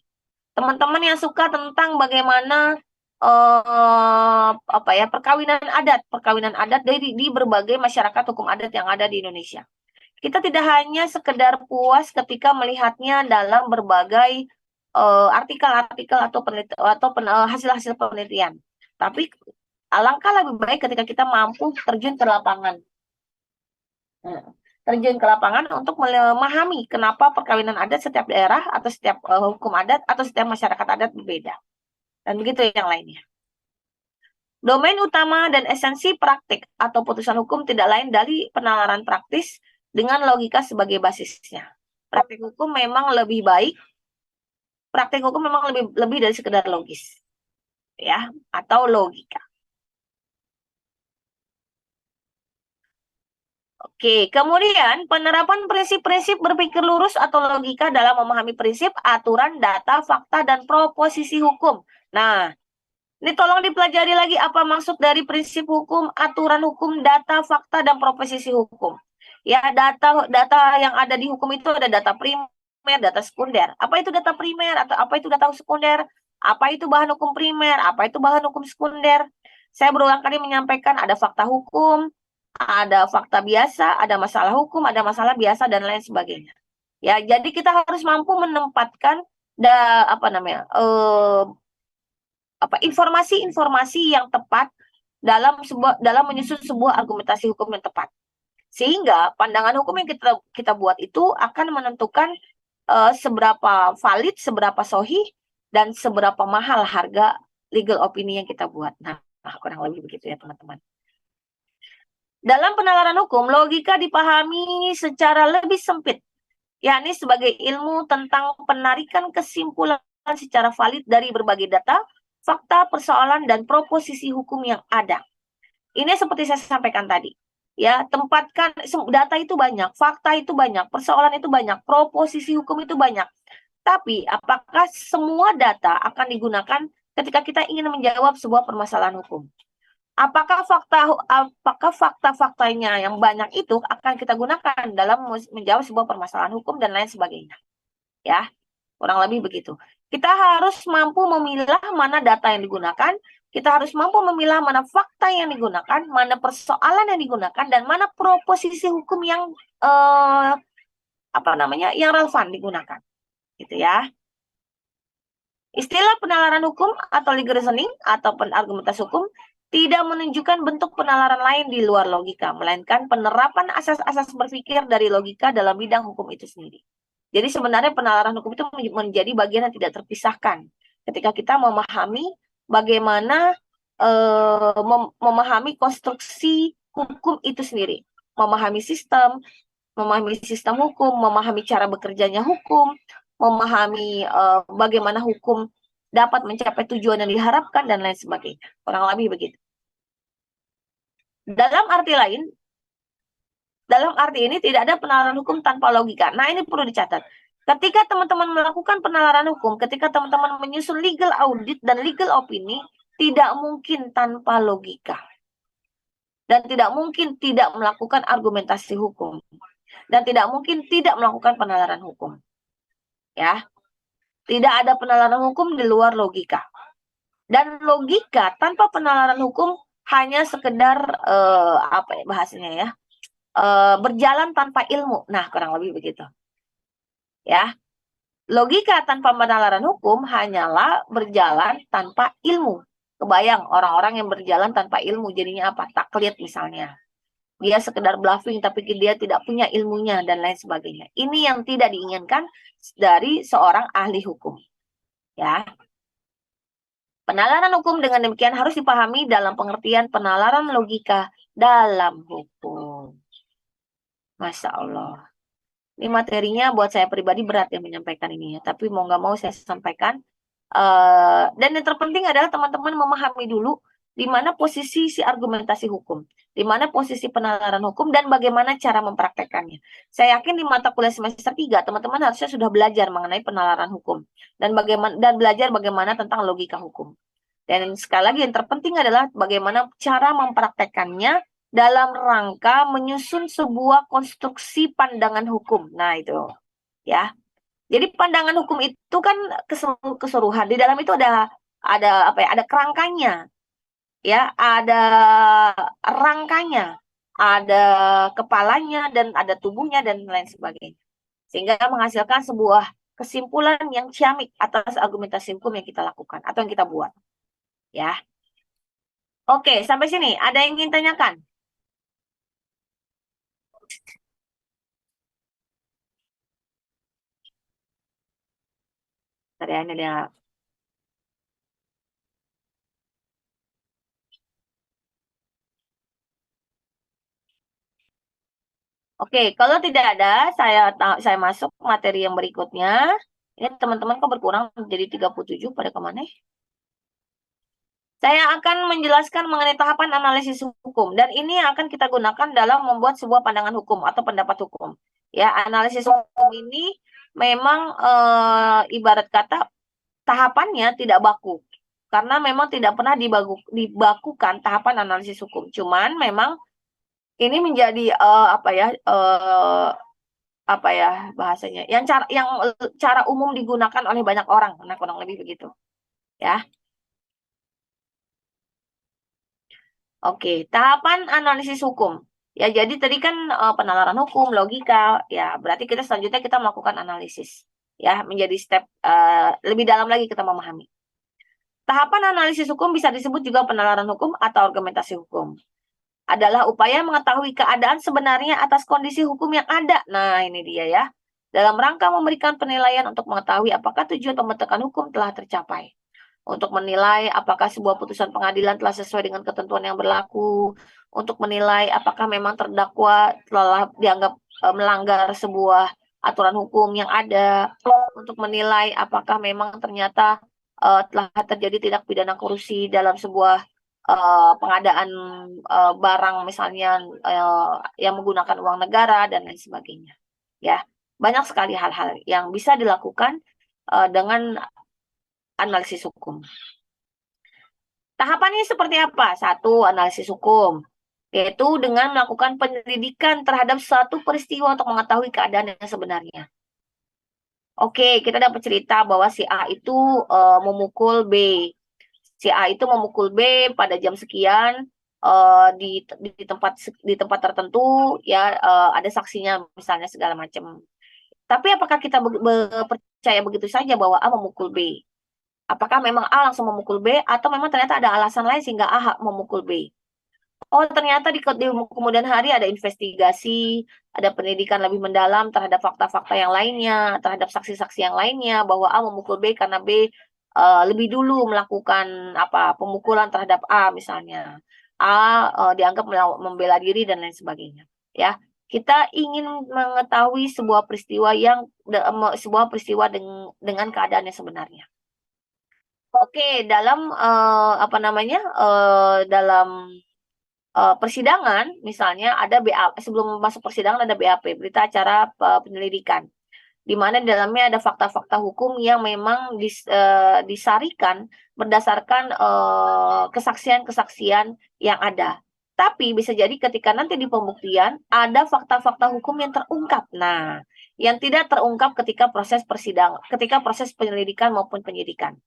Teman-teman yang suka tentang bagaimana perkawinan adat di berbagai masyarakat hukum adat yang ada di Indonesia. Kita tidak hanya sekedar puas ketika melihatnya dalam berbagai artikel-artikel atau hasil-hasil penelitian, tapi alangkah lebih baik ketika kita mampu terjun ke lapangan. Terjun ke lapangan untuk memahami kenapa perkawinan adat setiap daerah atau setiap hukum adat atau setiap masyarakat adat berbeda. Dan begitu yang lainnya. Domain utama dan esensi praktik atau putusan hukum tidak lain dari penalaran praktis dengan logika sebagai basisnya. Praktik hukum memang lebih baik, praktik hukum memang lebih dari sekedar logis, ya, atau logika. Oke, kemudian penerapan prinsip-prinsip berpikir lurus atau logika dalam memahami prinsip, aturan, data, fakta, dan proposisi hukum. Nah, ini tolong dipelajari lagi apa maksud dari prinsip hukum, aturan hukum, data, fakta, dan proposisi hukum. Ya, data yang ada di hukum itu ada data primer, data sekunder. Apa itu data primer atau apa itu data sekunder? Apa itu bahan hukum primer? Apa itu bahan hukum sekunder? Saya berulang kali menyampaikan ada fakta hukum, ada fakta biasa, ada masalah hukum, ada masalah biasa, dan lain sebagainya. Ya, jadi kita harus mampu menempatkan informasi-informasi yang tepat dalam menyusun sebuah argumentasi hukum yang tepat. Sehingga pandangan hukum yang kita buat itu akan menentukan seberapa valid, seberapa sahih, dan seberapa mahal harga legal opini yang kita buat. Nah, kurang lebih begitu ya teman-teman. Dalam penalaran hukum, logika dipahami secara lebih sempit, yakni sebagai ilmu tentang penarikan kesimpulan secara valid dari berbagai data, fakta, persoalan, dan proposisi hukum yang ada. Ini seperti saya sampaikan tadi. Ya, tempatkan data itu banyak, fakta itu banyak, persoalan itu banyak, proposisi hukum itu banyak. Tapi apakah semua data akan digunakan ketika kita ingin menjawab sebuah permasalahan hukum? Apakah fakta-faktanya yang banyak itu akan kita gunakan dalam menjawab sebuah permasalahan hukum dan lain sebagainya? Ya, kurang lebih begitu. Kita harus mampu memilah mana data yang digunakan, kita harus mampu memilah mana fakta yang digunakan, mana persoalan yang digunakan, dan mana proposisi hukum yang yang relevan digunakan, gitu ya. Istilah penalaran hukum atau legal reasoning atau argumentasi hukum tidak menunjukkan bentuk penalaran lain di luar logika, melainkan penerapan asas-asas berpikir dari logika dalam bidang hukum itu sendiri. Jadi sebenarnya penalaran hukum itu menjadi bagian yang tidak terpisahkan ketika kita memahami bagaimana memahami konstruksi hukum itu sendiri, memahami sistem hukum, memahami cara bekerjanya hukum, memahami bagaimana hukum dapat mencapai tujuan yang diharapkan dan lain sebagainya. Kurang lebih begitu. Dalam arti ini tidak ada penalaran hukum tanpa logika. Nah, ini perlu dicatat. Ketika teman-teman melakukan penalaran hukum, ketika teman-teman menyusun legal audit dan legal opini, tidak mungkin tanpa logika. Dan tidak mungkin tidak melakukan argumentasi hukum. Dan tidak mungkin tidak melakukan penalaran hukum. Ya, tidak ada penalaran hukum di luar logika. Dan logika tanpa penalaran hukum hanya sekedar bahasanya ya, berjalan tanpa ilmu. Nah, kurang lebih begitu. Ya, logika tanpa penalaran hukum hanyalah berjalan tanpa ilmu. Kebayang orang-orang yang berjalan tanpa ilmu jadinya apa? Taklid misalnya. Dia sekedar bluffing tapi dia tidak punya ilmunya dan lain sebagainya. Ini yang tidak diinginkan dari seorang ahli hukum. Ya. Penalaran hukum dengan demikian harus dipahami dalam pengertian penalaran logika dalam hukum. Masya Allah. Ini materinya buat saya pribadi berat ya menyampaikan ini ya. Tapi mau nggak mau saya sampaikan. Dan yang terpenting adalah teman-teman memahami dulu di mana posisi si argumentasi hukum, di mana posisi penalaran hukum, dan bagaimana cara mempraktekkannya. Saya yakin di mata kuliah semester 3, teman-teman harusnya sudah belajar mengenai penalaran hukum dan belajar bagaimana tentang logika hukum. Dan sekali lagi yang terpenting adalah bagaimana cara mempraktekkannya dalam rangka menyusun sebuah konstruksi pandangan hukum. Nah, itu ya. Jadi pandangan hukum itu kan keseluruhan. Di dalam itu ada ada kerangkanya. Ya, ada rangkanya, ada kepalanya dan ada tubuhnya dan lain sebagainya. Sehingga menghasilkan sebuah kesimpulan yang ciamik atas argumentasi hukum yang kita lakukan atau yang kita buat. Ya. Oke, sampai sini ada yang ingin tanyakan? Tadi ini dia. Oke, kalau tidak ada, saya masuk materi yang berikutnya. Ini teman-teman kok berkurang jadi 37 pada kemana? Saya akan menjelaskan mengenai tahapan analisis hukum, dan ini akan kita gunakan dalam membuat sebuah pandangan hukum atau pendapat hukum. Ya, analisis hukum ini memang ibarat kata tahapannya tidak baku, karena memang tidak pernah dibakukan tahapan analisis hukum. Cuman memang ini menjadi apa ya bahasanya, yang cara umum digunakan oleh banyak orang, nah kurang lebih begitu, ya. Oke, tahapan analisis hukum. Ya, jadi tadi kan penalaran hukum, logika, ya berarti kita selanjutnya kita melakukan analisis. Ya, menjadi step lebih dalam lagi kita memahami. Tahapan analisis hukum bisa disebut juga penalaran hukum atau argumentasi hukum. Adalah upaya mengetahui keadaan sebenarnya atas kondisi hukum yang ada. Nah, ini dia ya. Dalam rangka memberikan penilaian untuk mengetahui apakah tujuan pembentukan hukum telah tercapai. Untuk menilai apakah sebuah putusan pengadilan telah sesuai dengan ketentuan yang berlaku, untuk menilai apakah memang terdakwa telah dianggap melanggar sebuah aturan hukum yang ada, untuk menilai apakah memang ternyata telah terjadi tindak pidana korupsi dalam sebuah pengadaan barang misalnya yang menggunakan uang negara dan lain sebagainya. Ya, banyak sekali hal-hal yang bisa dilakukan dengan analisis hukum. Tahapannya seperti apa? 1, analisis hukum, yaitu dengan melakukan penyelidikan terhadap suatu peristiwa untuk mengetahui keadaan yang sebenarnya. Oke, kita dapat cerita bahwa si A itu memukul B. Si A itu memukul B pada jam sekian di tempat tertentu, ya ada saksinya misalnya segala macam. Tapi apakah kita percaya begitu saja bahwa A memukul B? Apakah memang A langsung memukul B atau memang ternyata ada alasan lain sehingga A memukul B? Oh, ternyata di kemudian hari ada investigasi, ada pendidikan lebih mendalam terhadap fakta-fakta yang lainnya, terhadap saksi-saksi yang lainnya, bahwa A memukul B karena B lebih dulu melakukan pemukulan terhadap A misalnya. A dianggap membela diri dan lain sebagainya. Ya, kita ingin mengetahui sebuah peristiwa dengan keadaan yang sebenarnya. Oke, dalam dalam persidangan misalnya ada BAP, sebelum masuk persidangan ada BAP, berita acara penyelidikan, di mana di dalamnya ada fakta-fakta hukum yang memang disarikan berdasarkan kesaksian-kesaksian yang ada. Tapi bisa jadi ketika nanti di pembuktian ada fakta-fakta hukum yang terungkap. Nah, yang tidak terungkap ketika proses persidangan, ketika proses penyelidikan maupun penyidikan.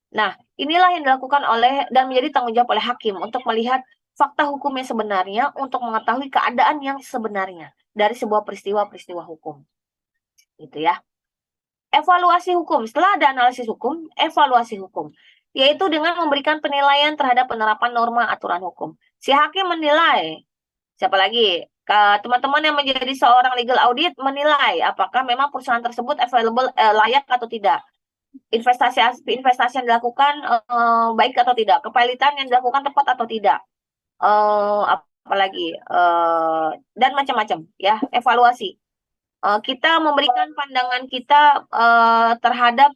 Nah, inilah yang dilakukan dan menjadi tanggung jawab oleh hakim untuk melihat fakta hukum yang sebenarnya untuk mengetahui keadaan yang sebenarnya dari sebuah peristiwa-peristiwa hukum. Gitu ya. Evaluasi hukum. Setelah ada analisis hukum, evaluasi hukum, yaitu dengan memberikan penilaian terhadap penerapan norma aturan hukum. Si hakim menilai, siapa lagi? Teman-teman yang menjadi seorang legal audit menilai apakah memang perusahaan tersebut available, layak atau tidak. Investasi yang dilakukan baik atau tidak, kepilitan yang dilakukan tepat atau tidak, apalagi dan macam-macam ya. Evaluasi, kita memberikan pandangan kita terhadap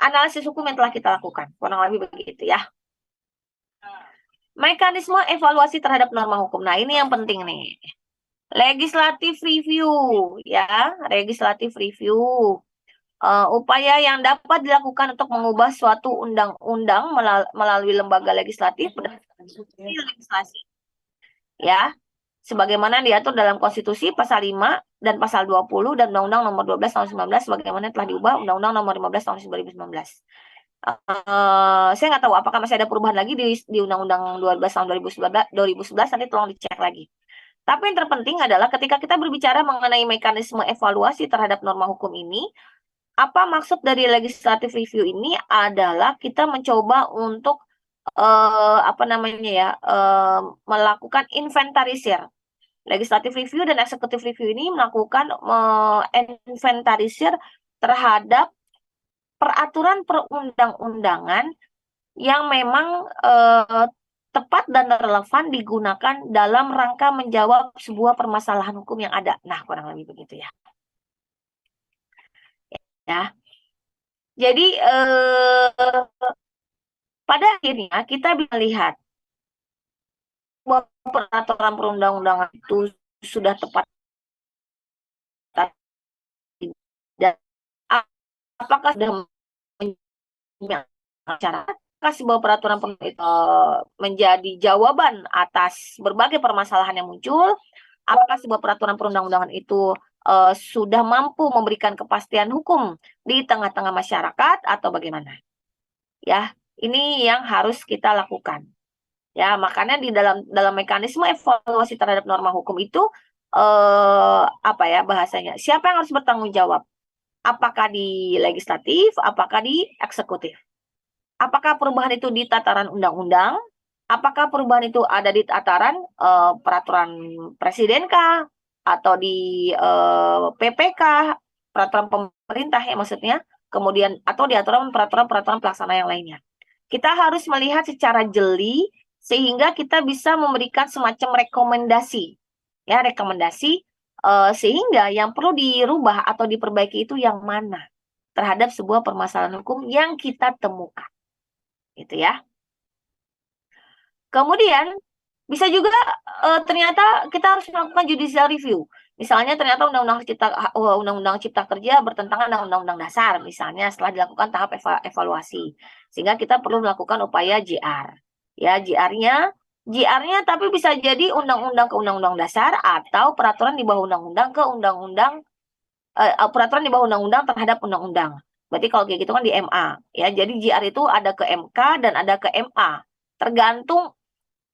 analisis hukum yang telah kita lakukan, kurang lebih begitu ya. Mekanisme evaluasi terhadap norma hukum. Nah, ini yang penting nih. Legislative review ya, legislative review. Upaya yang dapat dilakukan untuk mengubah suatu undang-undang melalui lembaga legislatif berdasarkan legislasi. Ya, sebagaimana diatur dalam Konstitusi pasal 5 dan pasal 20 dan Undang-Undang Nomor 12 Tahun 19 sebagaimana telah diubah Undang-Undang Nomor 15 Tahun 2019. Saya nggak tahu apakah masih ada perubahan lagi di Undang-Undang 12 Tahun 2011, nanti tolong dicek lagi. Tapi yang terpenting adalah ketika kita berbicara mengenai mekanisme evaluasi terhadap norma hukum ini, apa maksud dari legislative review ini adalah kita mencoba untuk melakukan inventarisir. Legislative review dan executive review ini melakukan inventarisir terhadap peraturan perundang-undangan yang memang tepat dan relevan digunakan dalam rangka menjawab sebuah permasalahan hukum yang ada. Nah, kurang lebih begitu ya. Ya. Jadi pada akhirnya kita bisa lihat bahwa peraturan perundang-undangan itu sudah tepat dan apakah sudah masyarakat sebuah peraturan itu menjadi jawaban atas berbagai permasalahan yang muncul, apakah sebuah peraturan perundang-undangan itu sudah mampu memberikan kepastian hukum di tengah-tengah masyarakat atau bagaimana? Ya, ini yang harus kita lakukan. Ya, makanya di dalam mekanisme evaluasi terhadap norma hukum itu apa ya bahasanya? Siapa yang harus bertanggung jawab? Apakah di legislatif, apakah di eksekutif? Apakah perubahan itu di tataran undang-undang? Apakah perubahan itu ada di tataran peraturan presiden kah? Atau di PPK, peraturan pemerintah ya maksudnya? Kemudian atau di aturan peraturan pelaksana yang lainnya. Kita harus melihat secara jeli sehingga kita bisa memberikan semacam rekomendasi. Ya, rekomendasi sehingga yang perlu dirubah atau diperbaiki itu yang mana terhadap sebuah permasalahan hukum yang kita temukan. Gitu ya. Kemudian bisa juga ternyata kita harus melakukan judicial review. Misalnya ternyata Undang-Undang Cipta Kerja bertentangan dengan Undang-Undang Dasar, misalnya setelah dilakukan tahap evaluasi. Sehingga kita perlu melakukan upaya JR. Ya, JR-nya tapi bisa jadi undang-undang ke Undang-Undang Dasar atau peraturan di bawah undang-undang ke undang-undang peraturan di bawah undang-undang terhadap undang-undang. Berarti kalau kayak gitu kan di MA. Ya, jadi JR itu ada ke MK dan ada ke MA. Tergantung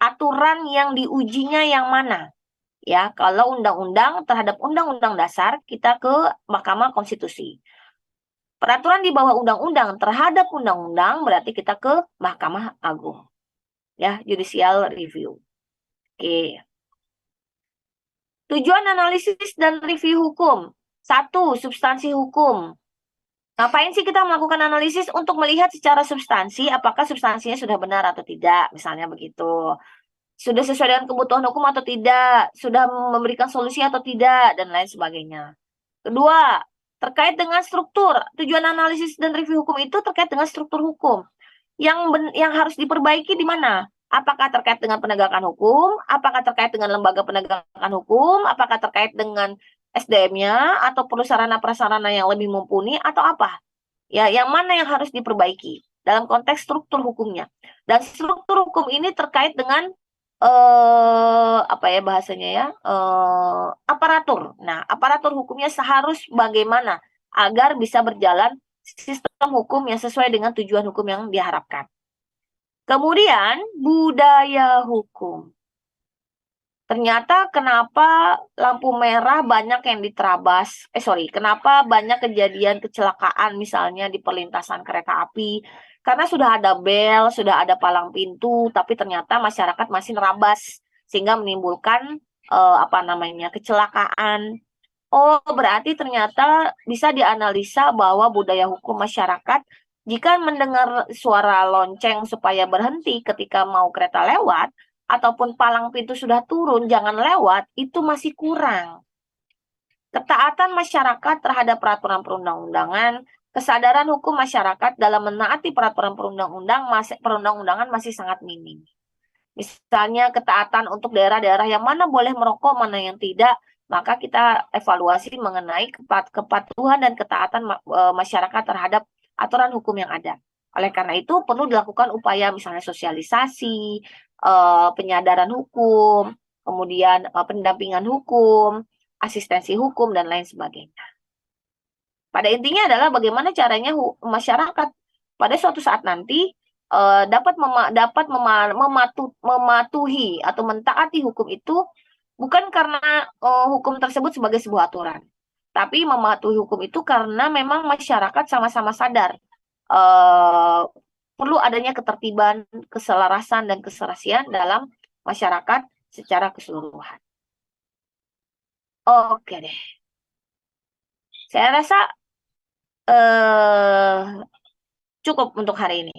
aturan yang diujinya yang mana. Ya, kalau undang-undang terhadap undang-undang dasar kita ke Mahkamah Konstitusi. Peraturan di bawah undang-undang terhadap undang-undang berarti kita ke Mahkamah Agung. Ya, judicial review. Oke. Tujuan analisis dan review hukum. 1. Substansi hukum. Ngapain sih kita melakukan analisis? Untuk melihat secara substansi apakah substansinya sudah benar atau tidak, misalnya begitu. Sudah sesuai dengan kebutuhan hukum atau tidak, sudah memberikan solusi atau tidak, dan lain sebagainya. Kedua, terkait dengan struktur. Tujuan analisis dan review hukum itu terkait dengan struktur hukum. Yang harus diperbaiki di mana? Apakah terkait dengan penegakan hukum? Apakah terkait dengan lembaga penegakan hukum? Apakah terkait dengan SDM-nya? Atau perlu sarana-prasarana yang lebih mumpuni? Atau apa? Ya, yang mana yang harus diperbaiki dalam konteks struktur hukumnya? Dan struktur hukum ini terkait dengan apa ya bahasanya ya, aparatur. Nah, aparatur hukumnya seharus bagaimana agar bisa berjalan sistem hukum yang sesuai dengan tujuan hukum yang diharapkan. Kemudian, budaya hukum. Ternyata kenapa lampu merah banyak yang diterabas, kenapa banyak kejadian kecelakaan misalnya di perlintasan kereta api, karena sudah ada bel, sudah ada palang pintu, tapi ternyata masyarakat masih nerabas, sehingga menimbulkan kecelakaan. Oh, berarti ternyata bisa dianalisa bahwa budaya hukum masyarakat, jika mendengar suara lonceng supaya berhenti ketika mau kereta lewat, ataupun palang pintu sudah turun, jangan lewat, itu masih kurang. Ketaatan masyarakat terhadap peraturan perundang-undangan, kesadaran hukum masyarakat dalam menaati peraturan perundang-undangan masih sangat minim. Misalnya ketaatan untuk daerah-daerah yang mana boleh merokok, mana yang tidak, maka kita evaluasi mengenai kepatuhan dan ketaatan masyarakat terhadap aturan hukum yang ada. Oleh karena itu perlu dilakukan upaya misalnya sosialisasi, penyadaran hukum, kemudian pendampingan hukum, asistensi hukum, dan lain sebagainya. Pada intinya adalah bagaimana caranya masyarakat pada suatu saat nanti dapat mematuhi atau mentaati hukum itu bukan karena hukum tersebut sebagai sebuah aturan, tapi mematuhi hukum itu karena memang masyarakat sama-sama sadar perlu adanya ketertiban, keselarasan, dan keserasian dalam masyarakat secara keseluruhan. Oke deh. Saya rasa cukup untuk hari ini.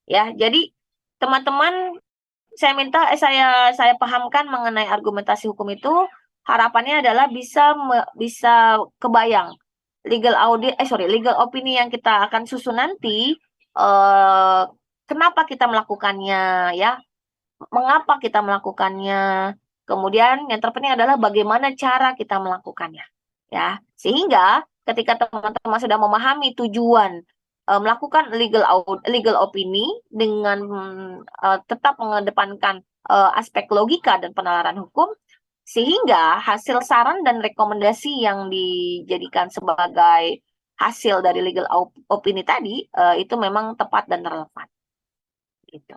Ya, jadi teman-teman saya minta saya pahamkan mengenai argumentasi hukum itu, harapannya adalah bisa kebayang legal opini yang kita akan susun nanti, kenapa kita melakukannya ya, mengapa kita melakukannya, kemudian yang terpenting adalah bagaimana cara kita melakukannya ya, sehingga ketika teman-teman sudah memahami tujuan melakukan legal opini dengan tetap mengedepankan aspek logika dan penalaran hukum, sehingga hasil saran dan rekomendasi yang dijadikan sebagai hasil dari legal opini tadi itu memang tepat dan relevan. Gitu.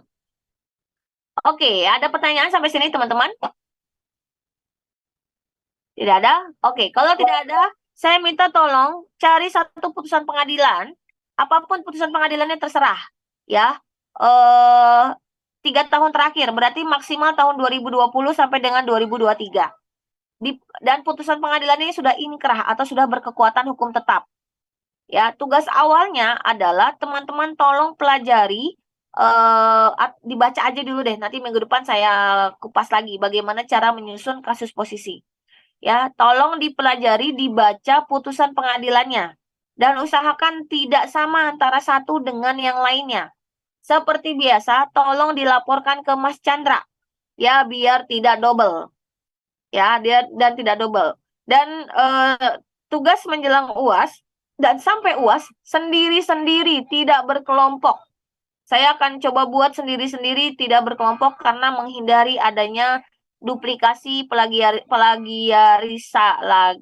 Oke, ada pertanyaan sampai sini teman-teman? Tidak ada? Oke, kalau tidak ada, saya minta tolong cari satu putusan pengadilan, apapun putusan pengadilannya terserah, ya. 3 tahun terakhir, berarti maksimal tahun 2020 sampai dengan 2023. Dan putusan pengadilan ini sudah inkrah atau sudah berkekuatan hukum tetap. Ya, tugas awalnya adalah teman-teman tolong pelajari, dibaca aja dulu deh. Nanti minggu depan saya kupas lagi bagaimana cara menyusun kasus posisi. Ya, tolong dipelajari, dibaca putusan pengadilannya. Dan usahakan tidak sama antara satu dengan yang lainnya. Seperti biasa, tolong dilaporkan ke Mas Chandra. Ya, biar tidak double. Ya, dan tidak double. Dan tugas menjelang UAS dan sampai UAS sendiri-sendiri, tidak berkelompok. Saya akan coba buat sendiri-sendiri, tidak berkelompok, karena menghindari adanya duplikasi, plagiarisa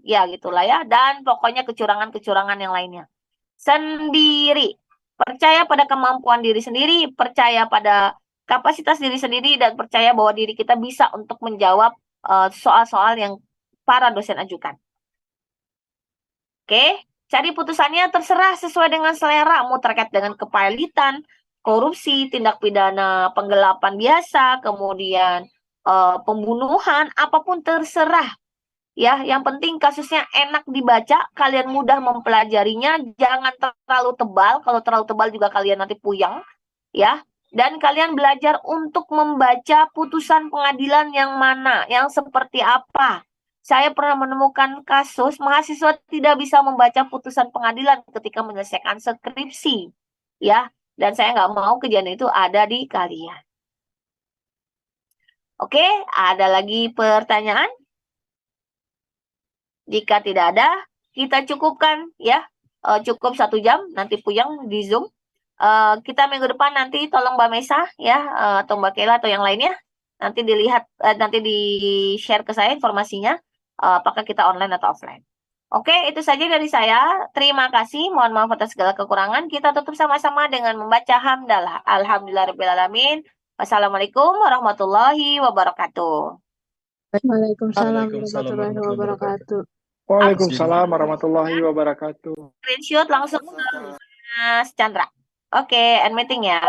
ya gitulah ya, dan pokoknya kecurangan-kecurangan yang lainnya. Sendiri, percaya pada kemampuan diri sendiri, percaya pada kapasitas diri sendiri, dan percaya bahwa diri kita bisa untuk menjawab soal-soal yang para dosen ajukan. Oke, cari putusannya terserah sesuai dengan selera, mau terkait dengan kepilitan, korupsi, tindak pidana penggelapan biasa, kemudian pembunuhan, apapun terserah. Ya, yang penting kasusnya enak dibaca, kalian mudah mempelajarinya, jangan terlalu tebal. Kalau terlalu tebal juga kalian nanti puyeng, ya. Dan kalian belajar untuk membaca putusan pengadilan yang mana, yang seperti apa. Saya pernah menemukan kasus mahasiswa tidak bisa membaca putusan pengadilan ketika menyelesaikan skripsi, ya. Dan saya nggak mau kejadian itu ada di kalian. Oke, ada lagi pertanyaan? Jika tidak ada, kita cukupkan ya. Cukup 1 jam, nanti puyeng di Zoom. Kita minggu depan nanti tolong Mbak Mesa ya, atau Mbak Kela atau yang lainnya. Nanti dilihat, nanti di-share ke saya informasinya, apakah kita online atau offline. Oke, itu saja dari saya. Terima kasih. Mohon maaf atas segala kekurangan. Kita tutup sama-sama dengan membaca hamdalah. Alhamdulillahirrahmanirrahim. Wassalamualaikum warahmatullahi wabarakatuh. Waalaikumsalam Waalaikumsalam warahmatullahi wabarakatuh. Waalaikumsalam warahmatullahi wabarakatuh. Screenshot langsung ke Mas Chandra. Oke, end meeting ya.